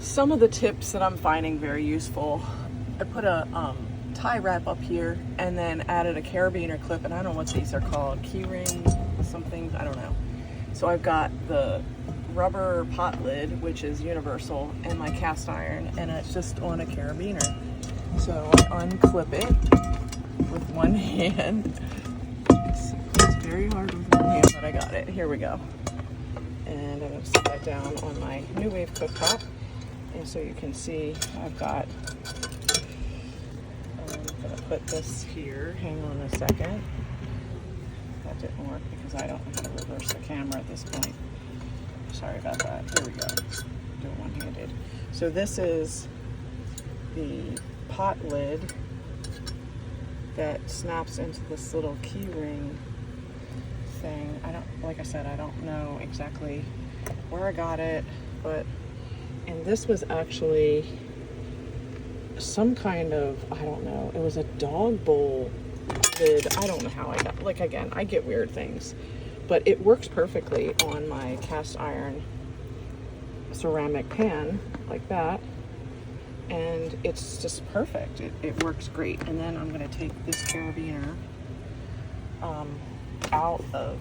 some of the tips that I'm finding very useful. I put a tie wrap up here and then added a carabiner clip, and I don't know what these are called, key ring something, I don't know. So I've got the rubber pot lid, which is universal, and my cast iron, and it's just on a carabiner. So I unclip it with one hand. It's very hard with one hand, but I got it. Here we go. And I'm going to set that down on my New Wave cooktop. And so you can see I've got, I'm going to put this here. Hang on a second. That didn't work because I don't know how to reverse the camera at this point. Sorry about that. Here we go. Do it one-handed. So this is the pot lid that snaps into this little key ring thing. Like I said, I don't know exactly where I got it, but, and this was actually some kind of, I don't know, it was a dog bowl lid. I don't know how I got, like, again, I get weird things, but it works perfectly on my cast iron ceramic pan like that. And it's just perfect. It works great. And then I'm going to take this carabiner out of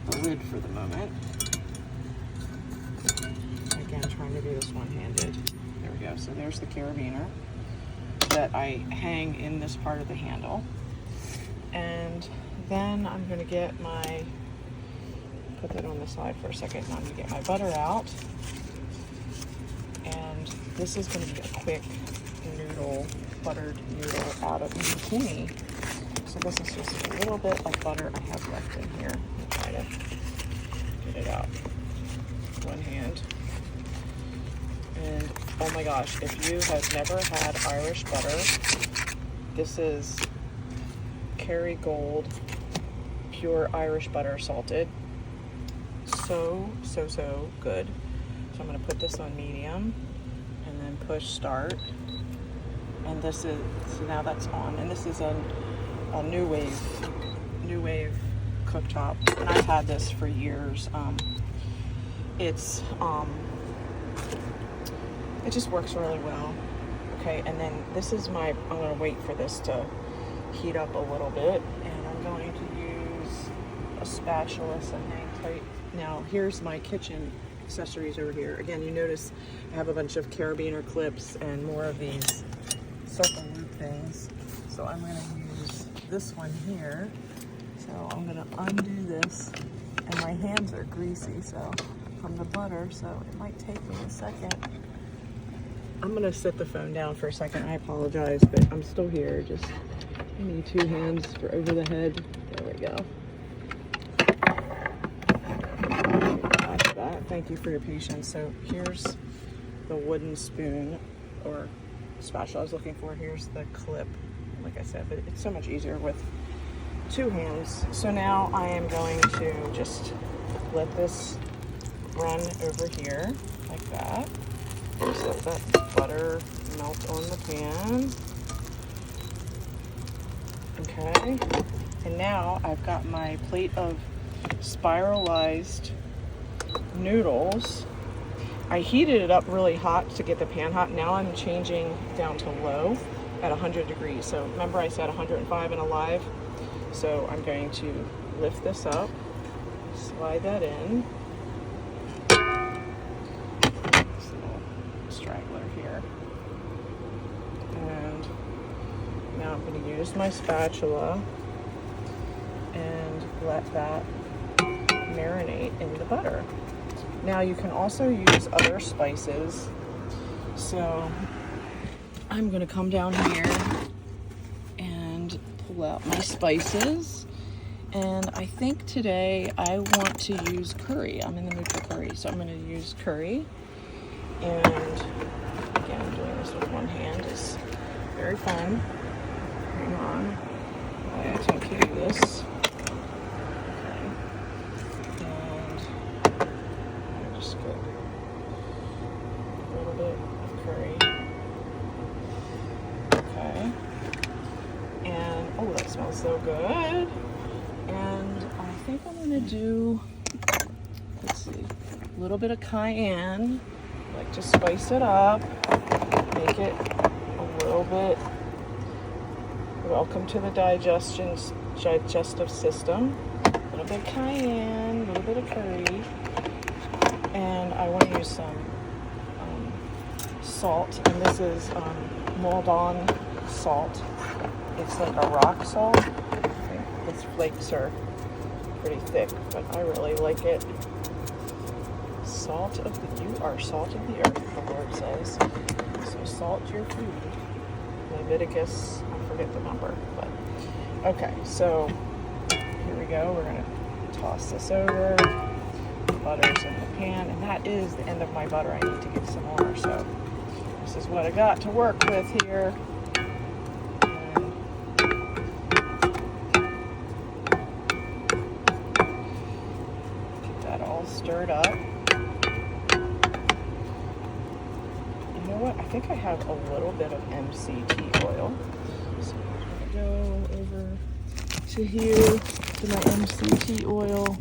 the lid for the moment. Again, trying to do this one-handed. There we go. So there's the carabiner that I hang in this part of the handle. And then I'm going to get my, put that on the side for a second. Now I'm going to get my butter out. And this is going to be a quick noodle, buttered noodle out of zucchini. So this is just a little bit of butter I have left in here. I'll try to get it out. One hand. And oh my gosh, if you have never had Irish butter, this is Kerrygold pure Irish butter salted. So good. So I'm going to put this on medium and then push start. And this is, so now that's on. And this is a New Wave cooktop. And I've had this for years. It just works really well. Okay, and then this is my, I'm going to wait for this to heat up a little bit. And I'm going to use a spatula to hang tight. Now, here's my kitchen accessories over here. Again, you notice I have a bunch of carabiner clips and more of these circle loop things. So I'm going to use this one here. So I'm going to undo this, and my hands are greasy from the butter, so it might take me a second. I'm going to set the phone down for a second. I apologize, but I'm still here. Just, I need two hands for over the head. There we go. Thank you for your patience. So here's the wooden spoon or spatula I was looking for. Here's the clip, like I said, but it's so much easier with two hands. So now I am going to just let this run over here like that. Just let that butter melt on the pan. Okay, and now I've got my plate of spiralized noodles. I heated it up really hot to get the pan hot. Now I'm changing down to low at 100 degrees. So remember I said 105 and alive. So I'm going to lift this up, slide that in. This little straggler here. And now I'm going to use my spatula and let that marinate in the butter. Now you can also use other spices. So I'm going to come down here and pull out my spices. And I think today I want to use curry. I'm in the mood for curry. So I'm going to use curry. And again, doing this with one hand is very fun. Hang on. I attempt to do this. Smells so good. And I think I'm gonna do, let's see, a little bit of cayenne like to spice it up, make it a little bit welcome to the digestive system. A little bit of cayenne, a little bit of curry, and I want to use some salt, and this is Maldon salt. It's like a rock salt. Its flakes are pretty thick, but I really like it. You are salt of the earth, the Lord says. So salt your food. Leviticus, I forget the number, but okay, so here we go. We're gonna toss this over. Butter's in the pan, and that is the end of my butter. I need to get some more, so this is what I got to work with here. Get that all stirred up. You know what? I think I have a little bit of MCT oil. So I'm gonna go over to here to my MCT oil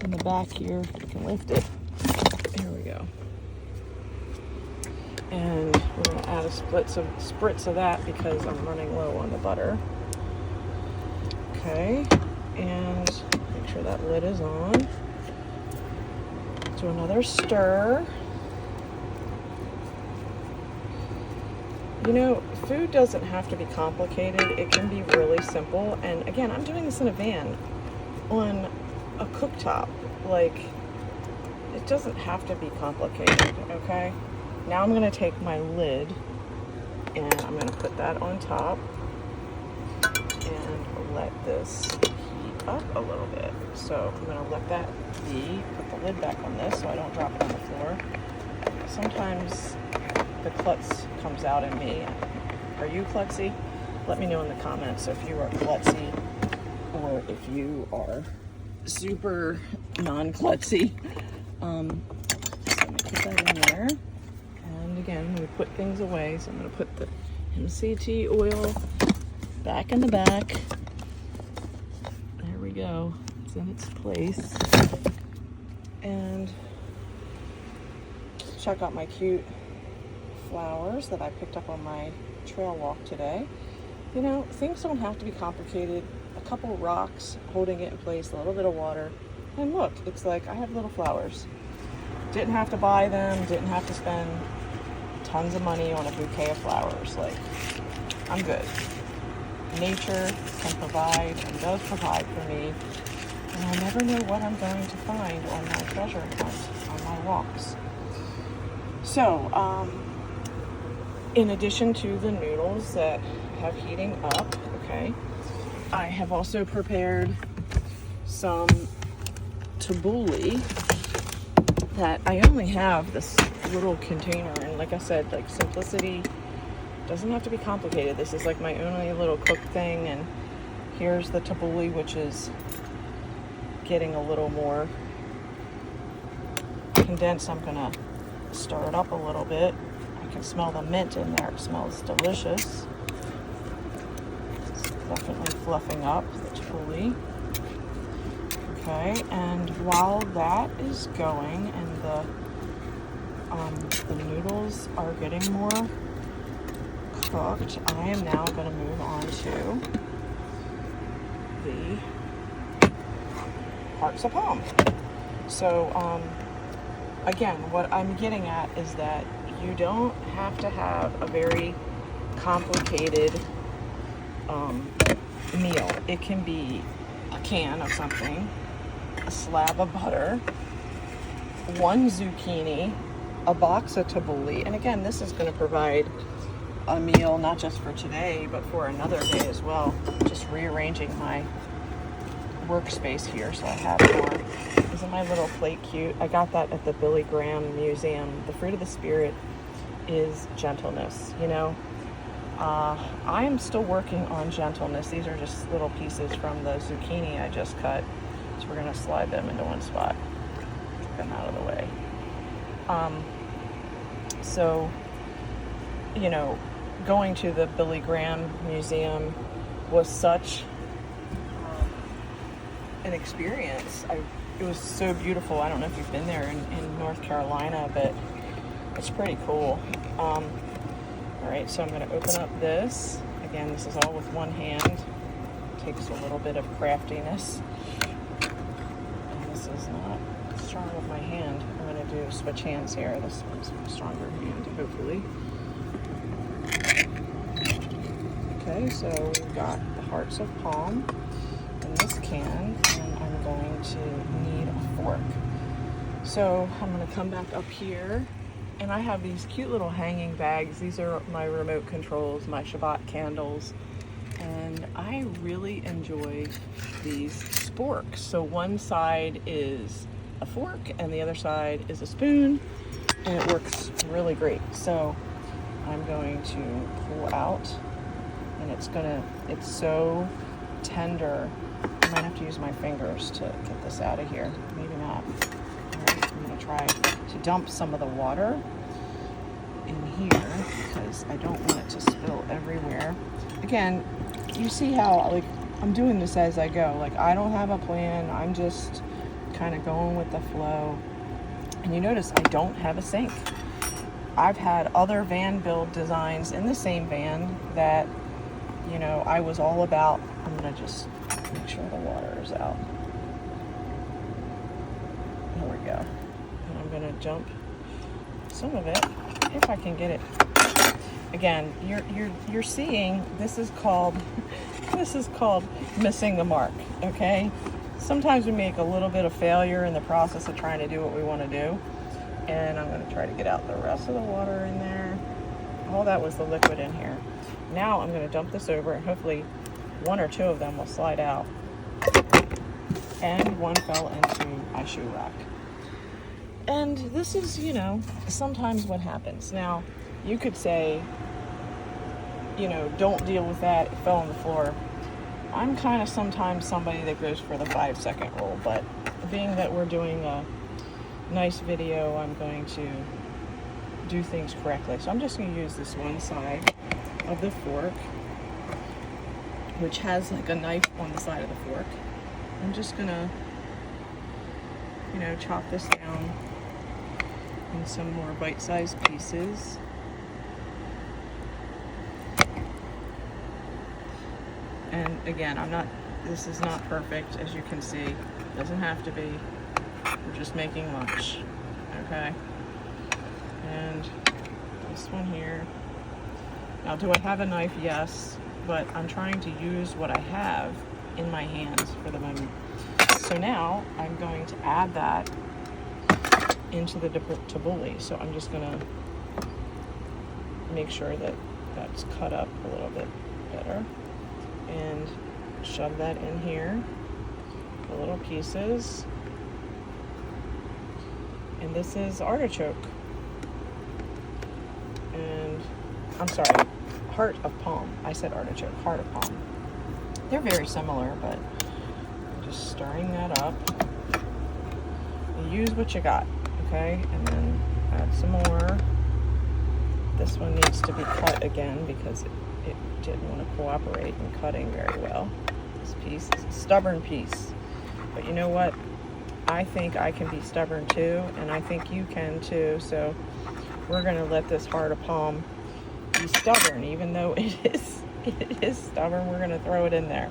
in the back here. I can lift it. Here we go. And we're going to add a spritz of that because I'm running low on the butter. Okay, and make sure that lid is on. Do another stir. You know, food doesn't have to be complicated. It can be really simple. And again, I'm doing this in a van on a cooktop. Like, it doesn't have to be complicated, okay? Now I'm going to take my lid and I'm going to put that on top and let this heat up a little bit. So I'm going to let that be, put the lid back on this so I don't drop it on the floor. Sometimes the klutz comes out in me. Are you klutzy? Let me know in the comments if you are klutzy or if you are super non-klutzy. So I'm going to put that in there. And again, we put things away. So I'm going to put the MCT oil back in the back. There we go. It's in its place. And check out my cute flowers that I picked up on my trail walk today. You know, things don't have to be complicated. A couple rocks holding it in place, a little bit of water, and look, it's like I have little flowers. Didn't have to buy them, didn't have to spend tons of money on a bouquet of flowers. Like, I'm good. Nature can provide and does provide for me, and I never know what I'm going to find on my treasure hunt on my walks. So, in addition to the noodles that I have heating up, okay, I have also prepared some tabbouleh that I only have this little container, and like I said, like, simplicity doesn't have to be complicated. This is like my only little cook thing, and here's the tabbouleh, which is getting a little more condensed. I'm gonna stir it up a little bit. I can smell the mint in there. It smells delicious. It's definitely fluffing up the tabbouleh. Okay, and while that is going and the noodles are getting more cooked, I am now going to move on to the hearts of palm. So, again, what I'm getting at is that you don't have to have a very complicated meal. It can be a can of something, a slab of butter, one zucchini, a box of tabbouleh, and again, this is going to provide a meal not just for today, but for another day as well. Just rearranging my workspace here so I have more. Isn't my little plate cute? I got that at the Billy Graham Museum. The fruit of the spirit is gentleness, you know. I am still working on gentleness. These are just little pieces from the zucchini I just cut. So we're gonna slide them into one spot. Get them out of the way. So, you know, going to the Billy Graham Museum was such an experience. It was so beautiful. I don't know if you've been there in North Carolina, but It's pretty cool. All right, so I'm going to open up this. Again, this is all with one hand. Takes a little bit of craftiness. And this is not strong with my hand. I'm going to do switch hands here. This one's a stronger hand, hopefully. Okay, so we've got the hearts of palm in this can, and I'm going to need a fork. So I'm going to come back up here, and I have these cute little hanging bags. These are my remote controls, my Shabbat candles, and I really enjoy these sporks. So one side is a fork and the other side is a spoon, and it works really great. So I'm going to pull out, and it's so tender. I might have to use my fingers to get this out of here. Maybe not. All right, I'm going to try to dump some of the water in here because I don't want it to spill everywhere. Again, you see how like I'm doing this as I go. Like I don't have a plan. I'm just kind of going with the flow. And you notice I don't have a sink. I've had other van build designs in the same van that, you know, I was all about. I'm going to just make sure the water is out. There we go. And I'm going to dump some of it if I can get it. Again, you're seeing this is called missing the mark, okay? Sometimes we make a little bit of failure in the process of trying to do what we want to do. And I'm going to try to get out the rest of the water in there. All that was the liquid in here. Now I'm going to dump this over, and hopefully one or two of them will slide out. And one fell into my shoe rack. And this is, you know, sometimes what happens. Now, you could say, you know, don't deal with that, it fell on the floor. I'm kind of sometimes somebody that goes for the 5-second rule, but being that we're doing a nice video, I'm going to do things correctly. So I'm just going to use this one side of the fork, which has like a knife on the side of the fork. I'm just going to, you know, chop this down in some more bite-sized pieces. And again, this is not perfect, as you can see. It doesn't have to be. We're just making lunch, okay? And this one here. Now, do I have a knife? Yes, but I'm trying to use what I have in my hands for the moment. So now I'm going to add that into the tabbouleh. So I'm just gonna make sure that that's cut up a little bit better. And shove that in here, the little pieces. And this is artichoke. And I'm sorry, heart of palm. I said artichoke, heart of palm. They're very similar, but I'm just stirring that up. You use what you got, okay? And then add some more. This one needs to be cut again because it didn't want to cooperate in cutting very well. This piece is a stubborn piece. But you know what? I think I can be stubborn too, and I think you can too. So we're going to let this heart of palm be stubborn, even though it is stubborn. We're going to throw it in there.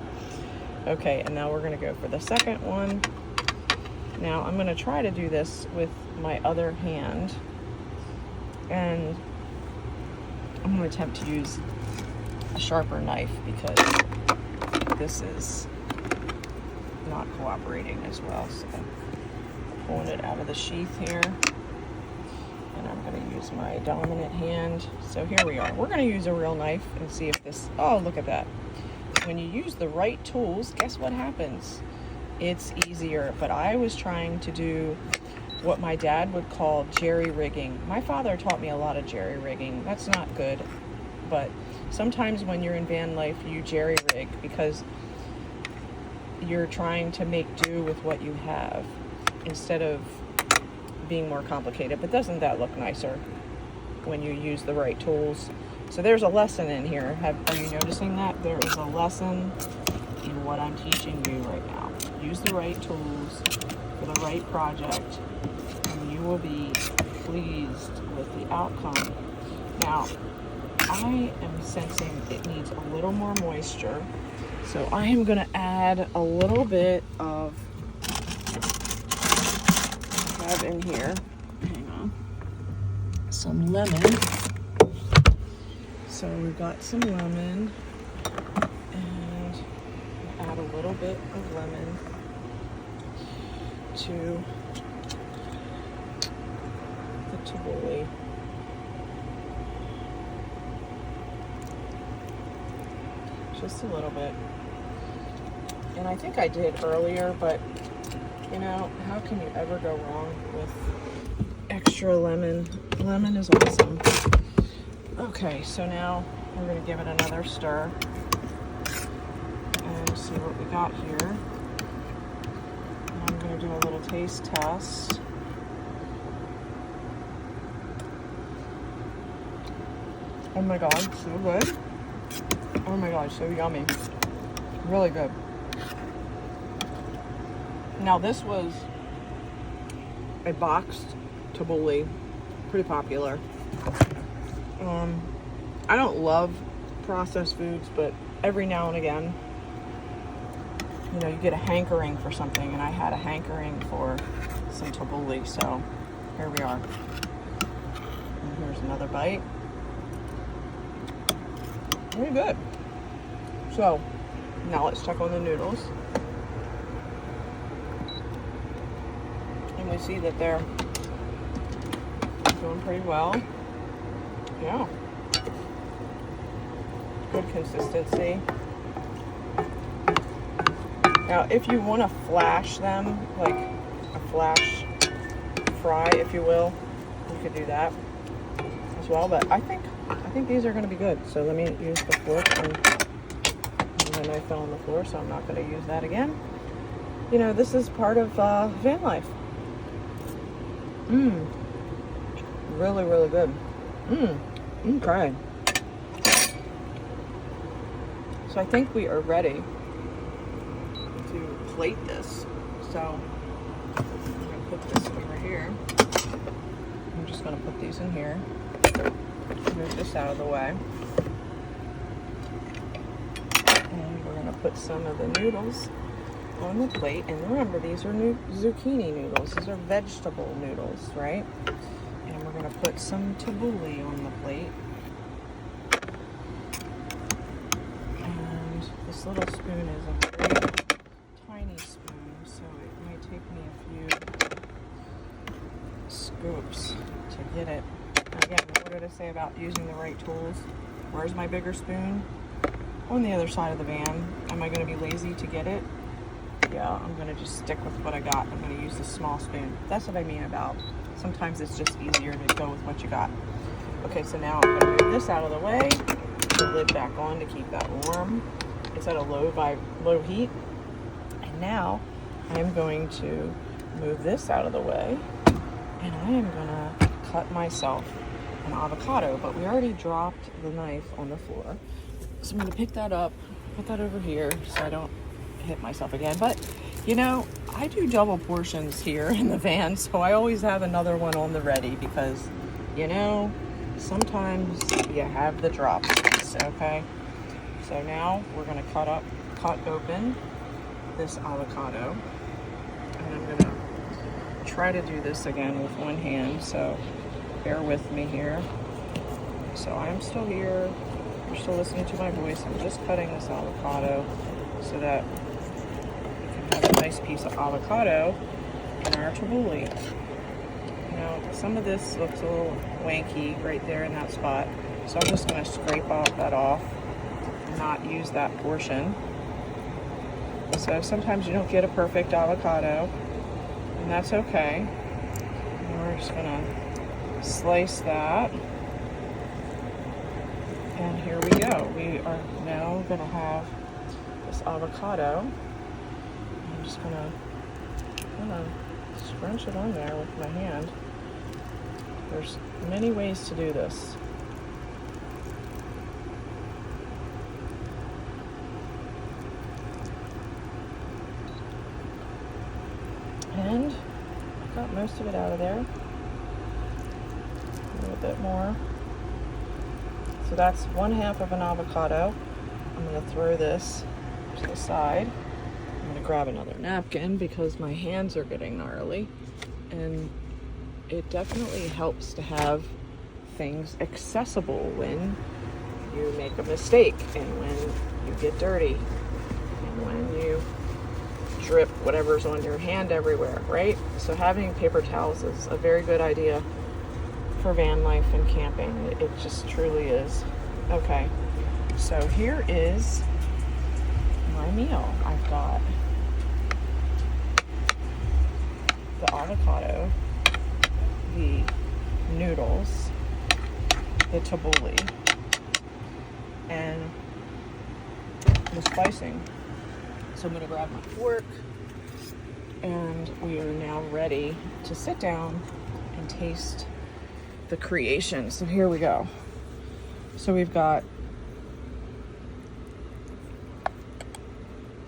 Okay, and now we're going to go for the second one. Now I'm going to try to do this with my other hand, and I'm going to attempt to use a sharper knife because this is not cooperating as well. So I'm pulling it out of the sheath here, and I'm going to use my dominant hand. So here we are. We're going to use a real knife and see if this, oh, look at that. When you use the right tools, guess what happens? It's easier. But I was trying to do what my dad would call jerry-rigging. My father taught me a lot of jerry-rigging. That's not good, but sometimes when you're in van life, you jerry-rig because you're trying to make do with what you have instead of being more complicated. But doesn't that look nicer when you use the right tools? So there's a lesson in here. Are you noticing that? There is a lesson in what I'm teaching you right now. Use the right tools for the right project, and you will be pleased with the outcome. Now, I am sensing it needs a little more moisture, so I am going to add a little bit of, I have in here, hang on, some lemon. So we've got some lemon, and add a little bit of lemon to the tabbouleh. Just a little bit. And I think I did earlier, but you know, how can you ever go wrong with extra lemon? Lemon is awesome. Okay, so now we're going to give it another stir and see what we got here. I'm going to do a little taste test. Oh my god, so good. Oh my god, so yummy. Really good. Now this was a boxed tabbouleh, pretty popular. I don't love processed foods, but every now and again, you know, you get a hankering for something, and I had a hankering for some tabbouleh, so here we are. And here's another bite. Very good. So now let's check on the noodles. And we see that they're doing pretty well. Yeah. Good consistency. Now, if you want to flash them, like a flash fry, if you will, you could do that as well. But I think these are going to be good. So let me use the fork, and the knife fell on the floor, so I'm not going to use that again. You know, this is part of van life. Really, really good. Okay. So I think we are ready to plate this. So I'm going to put this over here. I'm just going to put these in here. Move this out of the way. And we're going to put some of the noodles on the plate. And remember, these are zucchini noodles. These are vegetable noodles, right? And we're going to put some tabbouleh on the plate. And this little spoon is a very tiny spoon, so it might take me a few scoops to get it. Again, what did I say about using the right tools? Where's my bigger spoon? On the other side of the van. Am I going to be lazy to get it? Yeah, I'm going to just stick with what I got. I'm going to use the small spoon. That's what I mean about sometimes it's just easier to go with what you got. Okay, so now I'm going to move this out of the way. Put the lid back on to keep that warm. It's at a low heat. And now I'm going to move this out of the way. And I am going to cut myself an avocado. But we already dropped the knife on the floor. So I'm going to pick that up, put that over here so I don't hit myself again. But you know, I do double portions here in the van, so I always have another one on the ready because, you know, sometimes you have the drops, okay? So now we're going to cut open this avocado, and I'm going to try to do this again with one hand, so bear with me here. So I'm still here. You're still listening to my voice. I'm just cutting this avocado so that have a nice piece of avocado in our tabbouleh. Now, some of this looks a little wanky right there in that spot, so I'm just going to scrape that off and not use that portion. So sometimes you don't get a perfect avocado, and that's okay. And we're just going to slice that. And here we go. We are now going to have this avocado. I'm just going to kind of scrunch it on there with my hand. There's many ways to do this. And got most of it out of there. bit more. So that's 1/2 of an avocado. I'm gonna throw this to the side. I'm gonna grab another napkin because my hands are getting gnarly. And it definitely helps to have things accessible when you make a mistake and when you get dirty and when you drip whatever's on your hand everywhere, right? So having paper towels is a very good idea for van life and camping. It just truly is. Okay, so here is my meal. I've got the avocado, the noodles, the tabbouleh, and the spicing. So I'm gonna grab my fork, and we are now ready to sit down and taste the creation. So here we go. So we've got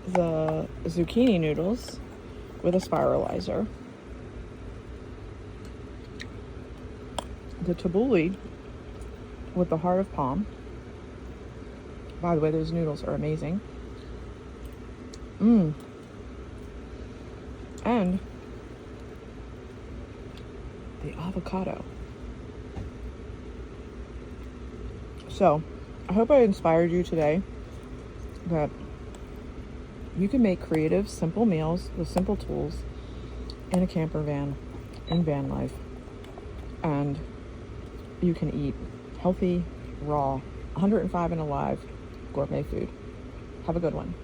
the zucchini noodles with a spiralizer, the tabbouleh with the heart of palm. By the way, those noodles are amazing. And the avocado. So, I hope I inspired you today that you can make creative, simple meals with simple tools in a camper van, in van life. And you can eat healthy, raw, 105 and alive gourmet food. Have a good one.